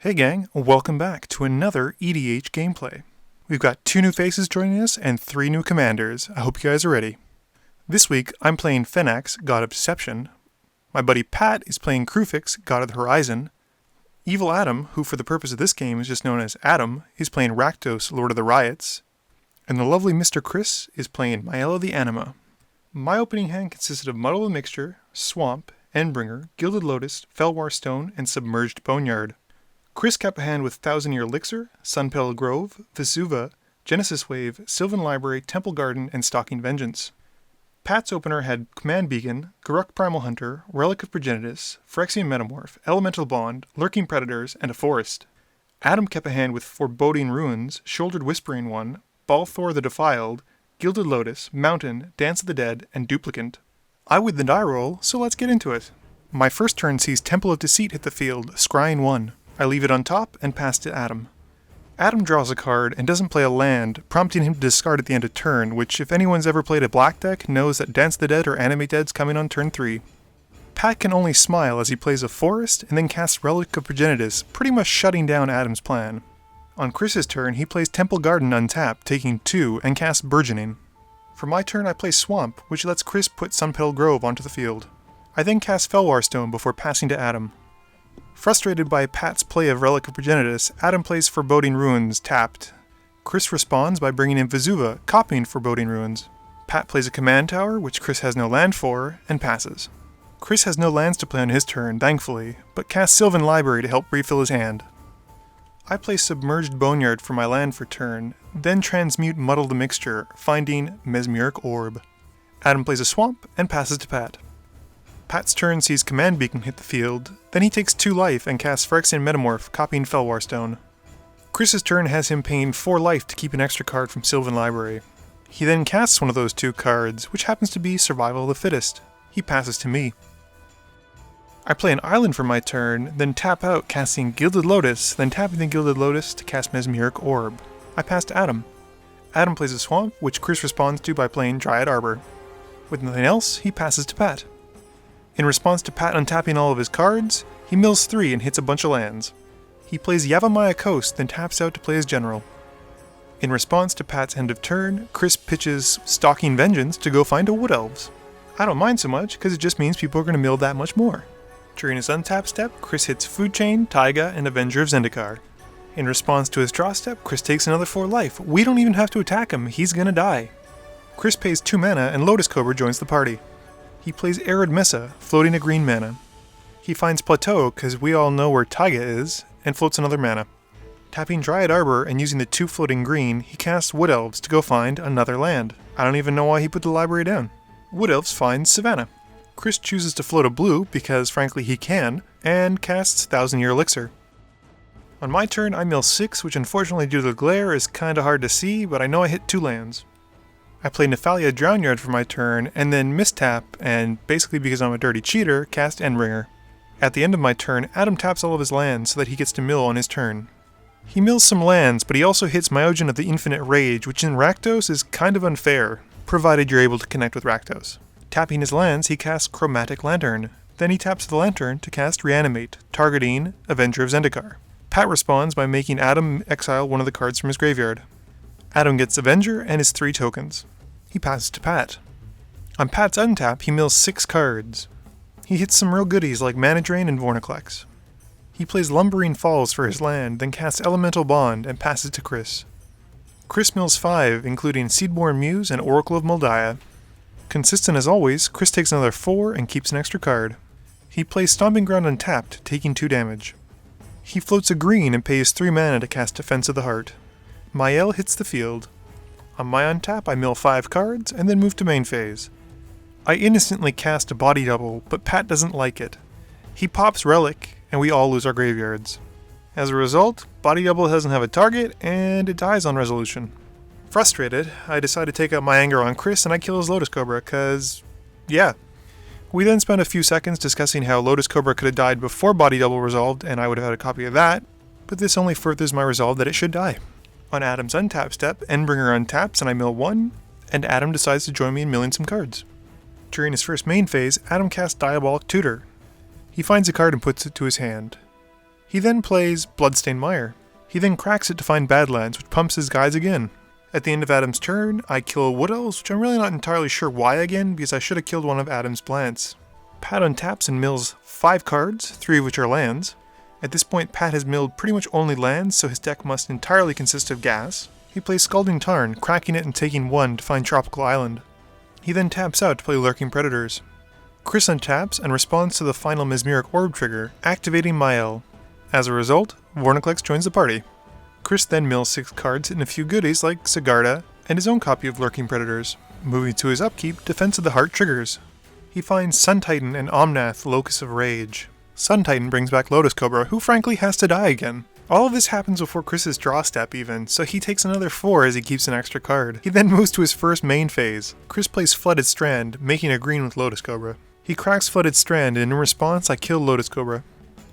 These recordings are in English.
Hey gang, welcome back to another EDH gameplay. We've got 2 new faces joining us and 3 new commanders. I hope you guys are ready. This week I'm playing Phenax, God of Deception. My buddy Pat is playing Kruphix, God of the Horizon. Evil Adam, who for the purpose of this game is just known as Adam, is playing Rakdos, Lord of the Riots. And the lovely Mr. Chris is playing Mayael the Anima. My opening hand consisted of Muddle the Mixture, Swamp, Endbringer, Gilded Lotus, Felwar Stone, and Submerged Boneyard. Chris kept a hand with Thousand Year Elixir, Sunpetal Grove, Vesuva, Genesis Wave, Sylvan Library, Temple Garden, and Stalking Vengeance. Pat's opener had Command Beacon, Garruk Primal Hunter, Relic of Progenitus, Phyrexian Metamorph, Elemental Bond, Lurking Predators, and a Forest. Adam kept a hand with Foreboding Ruins, Shouldered Whispering One, Balthor the Defiled, Gilded Lotus, Mountain, Dance of the Dead, and Duplicant. I win the die roll, so let's get into it. My first turn sees Temple of Deceit hit the field, scrying 1. I leave it on top and pass to Adam. Adam draws a card and doesn't play a land, prompting him to discard at the end of turn, which if anyone's ever played a black deck knows that Dance the Dead or Animate Dead's coming on turn 3. Pat can only smile as he plays a Forest and then casts Relic of Progenitus, pretty much shutting down Adam's plan. On Chris's turn, he plays Temple Garden untapped, taking 2, and casts Burgeoning. For my turn, I play Swamp, which lets Chris put Sunpetal Grove onto the field. I then cast Felwar Stone before passing to Adam. Frustrated by Pat's play of Relic of Progenitus, Adam plays Foreboding Ruins, tapped. Chris responds by bringing in Vesuva, copying Foreboding Ruins. Pat plays a Command Tower, which Chris has no land for, and passes. Chris has no lands to play on his turn, thankfully, but casts Sylvan Library to help refill his hand. I play Submerged Boneyard for my land for turn, then transmute Muddle the Mixture, finding Mesmeric Orb. Adam plays a Swamp, and passes to Pat. Pat's turn sees Command Beacon hit the field, then he takes 2 life and casts Phyrexian Metamorph, copying Felwar Stone. Chris's turn has him paying 4 life to keep an extra card from Sylvan Library. He then casts one of those 2 cards, which happens to be Survival of the Fittest. He passes to me. I play an island for my turn, then tap out casting Gilded Lotus, then tapping the Gilded Lotus to cast Mesmeric Orb. I pass to Adam. Adam plays a Swamp, which Chris responds to by playing Dryad Arbor. With nothing else, he passes to Pat. In response to Pat untapping all of his cards, he mills 3 and hits a bunch of lands. He plays Yavimaya Coast, then taps out to play his general. In response to Pat's end of turn, Chris pitches Stalking Vengeance to go find a Wood Elves. I don't mind so much, because it just means people are going to mill that much more. During his untap step, Chris hits Food Chain, Taiga, and Avenger of Zendikar. In response to his draw step, Chris takes another 4 life. We don't even have to attack him, he's gonna die. Chris pays 2 mana, and Lotus Cobra joins the party. He plays Arid Mesa, floating a green mana. He finds Plateau, because we all know where Taiga is, and floats another mana. Tapping Dryad Arbor and using the 2 floating green, he casts Wood Elves to go find another land. I don't even know why he put the library down. Wood Elves finds Savannah. Chris chooses to float a blue, because frankly he can, and casts Thousand Year Elixir. On my turn, I mill 6, which unfortunately due to the glare is kinda hard to see, but I know I hit 2 lands. I play Nephalia Drownyard for my turn, and then mistap, and basically because I'm a dirty cheater, cast Endbringer. At the end of my turn, Adam taps all of his lands so that he gets to mill on his turn. He mills some lands, but he also hits Myojin of the Infinite Rage, which in Rakdos is kind of unfair, provided you're able to connect with Rakdos. Tapping his lands, he casts Chromatic Lantern. Then he taps the Lantern to cast Reanimate, targeting Avenger of Zendikar. Pat responds by making Adam exile one of the cards from his graveyard. Adam gets Avenger and his 3 tokens. He passes to Pat. On Pat's untap, he mills 6 cards. He hits some real goodies like Mana Drain and Vornaclex. He plays Lumbering Falls for his land, then casts Elemental Bond and passes to Chris. Chris mills 5, including Seedborn Muse and Oracle of Moldiah. Consistent as always, Chris takes another 4 and keeps an extra card. He plays Stomping Ground untapped, taking 2 damage. He floats a green and pays 3 mana to cast Defense of the Heart. Mayael hits the field. On my untap, I mill 5 cards, and then move to main phase. I innocently cast a Body Double, but Pat doesn't like it. He pops Relic, and we all lose our graveyards. As a result, Body Double doesn't have a target, and it dies on resolution. Frustrated, I decide to take out my anger on Chris, and I kill his Lotus Cobra, cause yeah. We then spend a few seconds discussing how Lotus Cobra could have died before Body Double resolved, and I would have had a copy of that, but this only furthers my resolve that it should die. On Adam's untap step, Endbringer untaps and I mill 1, and Adam decides to join me in milling some cards. During his first main phase, Adam casts Diabolic Tutor. He finds a card and puts it to his hand. He then plays Bloodstained Mire. He then cracks it to find Badlands, which pumps his guys again. At the end of Adam's turn, I kill Wood Elves, which I'm really not entirely sure why again, because I should have killed one of Adam's plants. Pat untaps and mills 5 cards, 3 of which are lands. At this point, Pat has milled pretty much only lands, so his deck must entirely consist of gas. He plays Scalding Tarn, cracking it and taking 1 to find Tropical Island. He then taps out to play Lurking Predators. Chris untaps and responds to the final Mesmeric Orb trigger, activating Mayael. As a result, Vornaclex joins the party. Chris then mills 6 cards and a few goodies like Sigarda and his own copy of Lurking Predators. Moving to his upkeep, Defense of the Heart triggers. He finds Sun Titan and Omnath, Locus of Rage. Sun Titan brings back Lotus Cobra, who frankly has to die again. All of this happens before Chris's draw step even, so he takes another 4 as he keeps an extra card. He then moves to his first main phase. Chris plays Flooded Strand, making a green with Lotus Cobra. He cracks Flooded Strand, and in response I kill Lotus Cobra.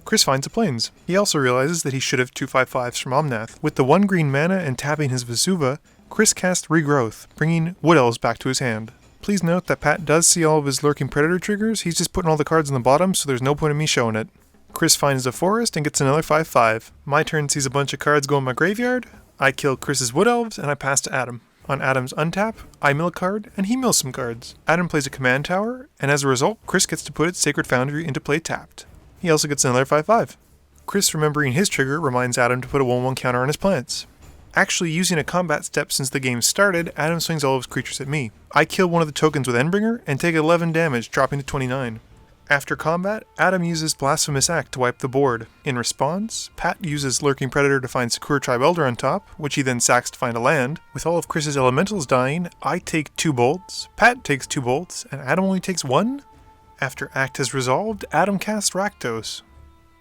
Chris finds a Plains. He also realizes that he should have 2 5/5s from Omnath. With the 1 green mana and tapping his Vesuva, Chris casts Regrowth, bringing Wood Elves back to his hand. Please note that Pat does see all of his Lurking Predator triggers, he's just putting all the cards on the bottom, so there's no point in me showing it. Chris finds a forest and gets another 5/5. My turn sees a bunch of cards go in my graveyard. I kill Chris's Wood Elves and I pass to Adam. On Adam's untap, I mill a card and he mills some cards. Adam plays a command tower, and as a result, Chris gets to put its Sacred Foundry into play tapped. He also gets another 5/5. Chris, remembering his trigger, reminds Adam to put a 1/1 counter on his plants. Actually using a combat step since the game started, Adam swings all of his creatures at me. I kill one of the tokens with Endbringer and take 11 damage, dropping to 29. After combat, Adam uses Blasphemous Act to wipe the board. In response, Pat uses Lurking Predator to find Sakura Tribe Elder on top, which he then sacks to find a land. With all of Chris's elementals dying, I take 2 bolts, Pat takes 2 bolts, and Adam only takes 1? After Act is resolved, Adam casts Rakdos.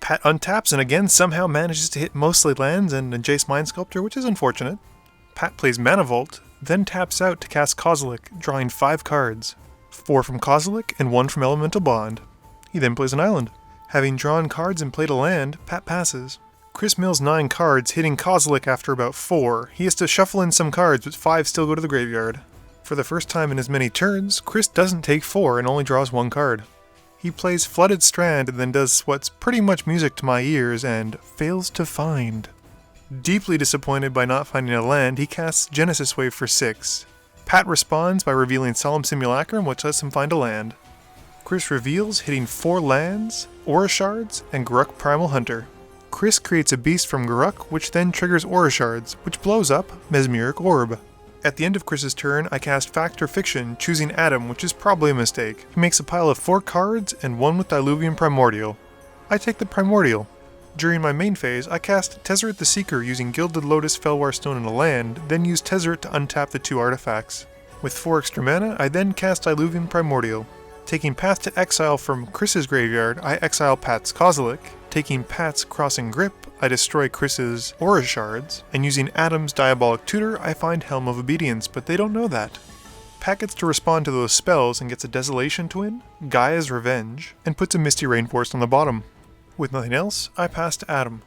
Pat untaps and again somehow manages to hit mostly lands and a Jace Mind Sculptor, which is unfortunate. Pat plays Mana Vault, then taps out to cast Kozilek, drawing 5 cards. 4 from Kozilek and 1 from Elemental Bond. He then plays an island. Having drawn cards and played a land, Pat passes. Chris mills 9 cards, hitting Kozilek after about 4. He has to shuffle in some cards, but 5 still go to the graveyard. For the first time in as many turns, Chris doesn't take 4 and only draws 1 card. He plays Flooded Strand and then does what's pretty much music to my ears and fails to find. Deeply disappointed by not finding a land, he casts Genesis Wave for 6. Pat responds by revealing Solemn Simulacrum, which lets him find a land. Chris reveals, hitting 4 lands, Aura Shards, and Garruk Primal Hunter. Chris creates a beast from Garruk, which then triggers Aura Shards, which blows up Mesmeric Orb. At the end of Chris's turn, I cast Fact or Fiction, choosing Adam, which is probably a mistake. He makes a pile of 4 cards and 1 with Diluvian Primordial. I take the Primordial. During my main phase, I cast Tezzeret the Seeker using Gilded Lotus, Fellwar Stone and a land, then use Tezzeret to untap the 2 artifacts. With 4 extra mana, I then cast Diluvian Primordial. Taking Path to Exile from Chris's graveyard, I exile Pat's Kozilek. Taking Pat's Crossing Grip, I destroy Chris's Aura Shards. And using Adam's Diabolic Tutor, I find Helm of Obedience, but they don't know that. Pat gets to respond to those spells and gets a Desolation Twin, Gaia's Revenge, and puts a Misty Rainforest on the bottom. With nothing else, I pass to Adam.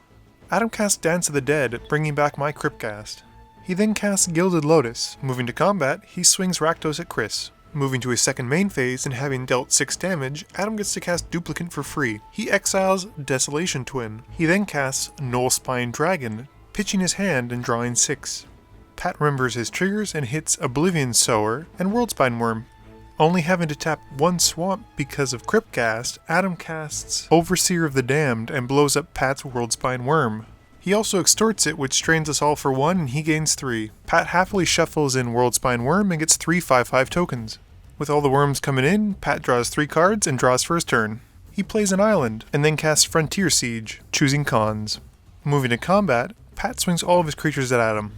Adam casts Dance of the Dead, bringing back my Cryptcast. He then casts Gilded Lotus. Moving to combat, he swings Rakdos at Chris. Moving to his second main phase and having dealt 6 damage, Adam gets to cast Duplicant for free. He exiles Desolation Twin. He then casts Nullspine Dragon, pitching his hand and drawing 6. Pat remembers his triggers and hits Oblivion Sower and Worldspine Worm. Only having to tap 1 swamp because of Cryptcast, Adam casts Overseer of the Damned and blows up Pat's Worldspine Worm. He also extorts it, which strains us all for 1, and he gains 3. Pat happily shuffles in Worldspine Worm and gets 3 5/5 tokens. With all the worms coming in, Pat draws 3 cards and draws for his turn. He plays an island, and then casts Frontier Siege, choosing Cons. Moving to combat, Pat swings all of his creatures at Adam.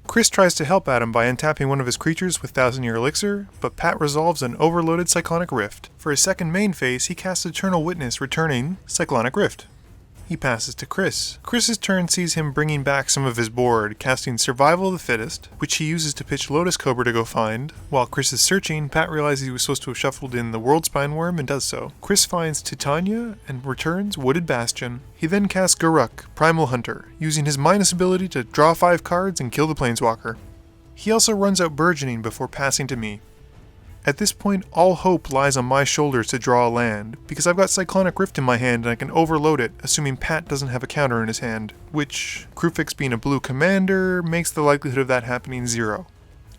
Chris tries to help Adam by untapping one of his creatures with 1000-Year Elixir, but Pat resolves an overloaded Cyclonic Rift. For his second main phase, he casts Eternal Witness, returning Cyclonic Rift. He passes to Chris. Chris's turn sees him bringing back some of his board, casting Survival of the Fittest, which he uses to pitch Lotus Cobra to go find. While Chris is searching, Pat realizes he was supposed to have shuffled in the Worldspine Worm and does so. Chris finds Titania and returns Wooded Bastion. He then casts Garruk, Primal Hunter, using his minus ability to draw 5 cards and kill the Planeswalker. He also runs out Burgeoning before passing to me. At this point, all hope lies on my shoulders to draw a land, because I've got Cyclonic Rift in my hand and I can overload it, assuming Pat doesn't have a counter in his hand, which, Kruphix being a blue commander, makes the likelihood of that happening 0.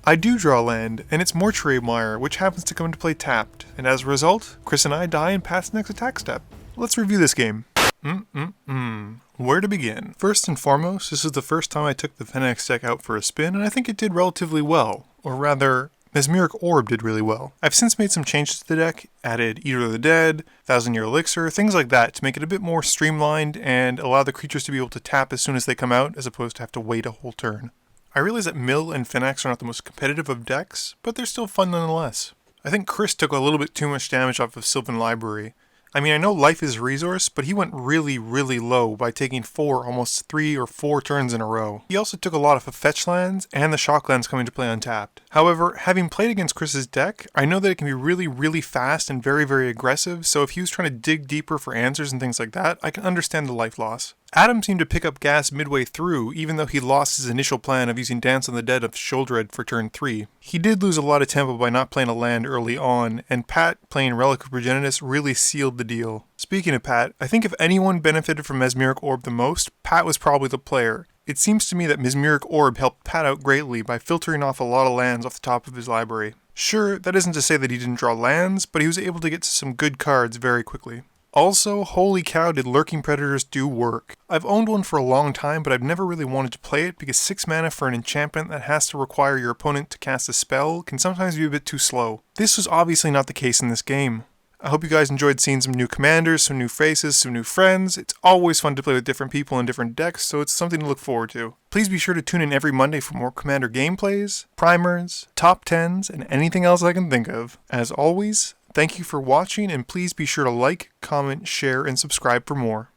I do draw land, and it's Mortuary Mire, which happens to come into play tapped, and as a result, Chris and I die in Pat's next attack step. Let's review this game. Where to begin? First and foremost, this is the first time I took the Phenax deck out for a spin, and I think it did relatively well, or rather, Mesmeric Orb did really well. I've since made some changes to the deck, added Eater of the Dead, 1000-Year Elixir, things like that to make it a bit more streamlined and allow the creatures to be able to tap as soon as they come out, as opposed to have to wait a whole turn. I realize that Mill and Phenax are not the most competitive of decks, but they're still fun nonetheless. I think Chris took a little bit too much damage off of Sylvan Library. I mean, I know life is a resource, but he went really low by taking almost 3 or 4 turns in a row. He also took a lot of fetch lands and the shock lands coming to play untapped. However, having played against Chris's deck, I know that it can be really fast and very aggressive, so if he was trying to dig deeper for answers and things like that, I can understand the life loss. Adam seemed to pick up gas midway through, even though he lost his initial plan of using Dance on the Dead of Shoulderhead for turn 3. He did lose a lot of tempo by not playing a land early on, and Pat playing Relic of Progenitus really sealed the deal. Speaking of Pat, I think if anyone benefited from Mesmeric Orb the most, Pat was probably the player. It seems to me that Mesmeric Orb helped Pat out greatly by filtering off a lot of lands off the top of his library. Sure, that isn't to say that he didn't draw lands, but he was able to get to some good cards very quickly. Also, holy cow did Lurking Predators do work. I've owned one for a long time, but I've never really wanted to play it because 6 mana for an enchantment that has to require your opponent to cast a spell can sometimes be a bit too slow. This was obviously not the case in this game. I hope you guys enjoyed seeing some new commanders, some new faces, some new friends. It's always fun to play with different people in different decks, so it's something to look forward to. Please be sure to tune in every Monday for more Commander gameplays, primers, top 10s, and anything else I can think of. As always, thank you for watching, and please be sure to like, comment, share, and subscribe for more.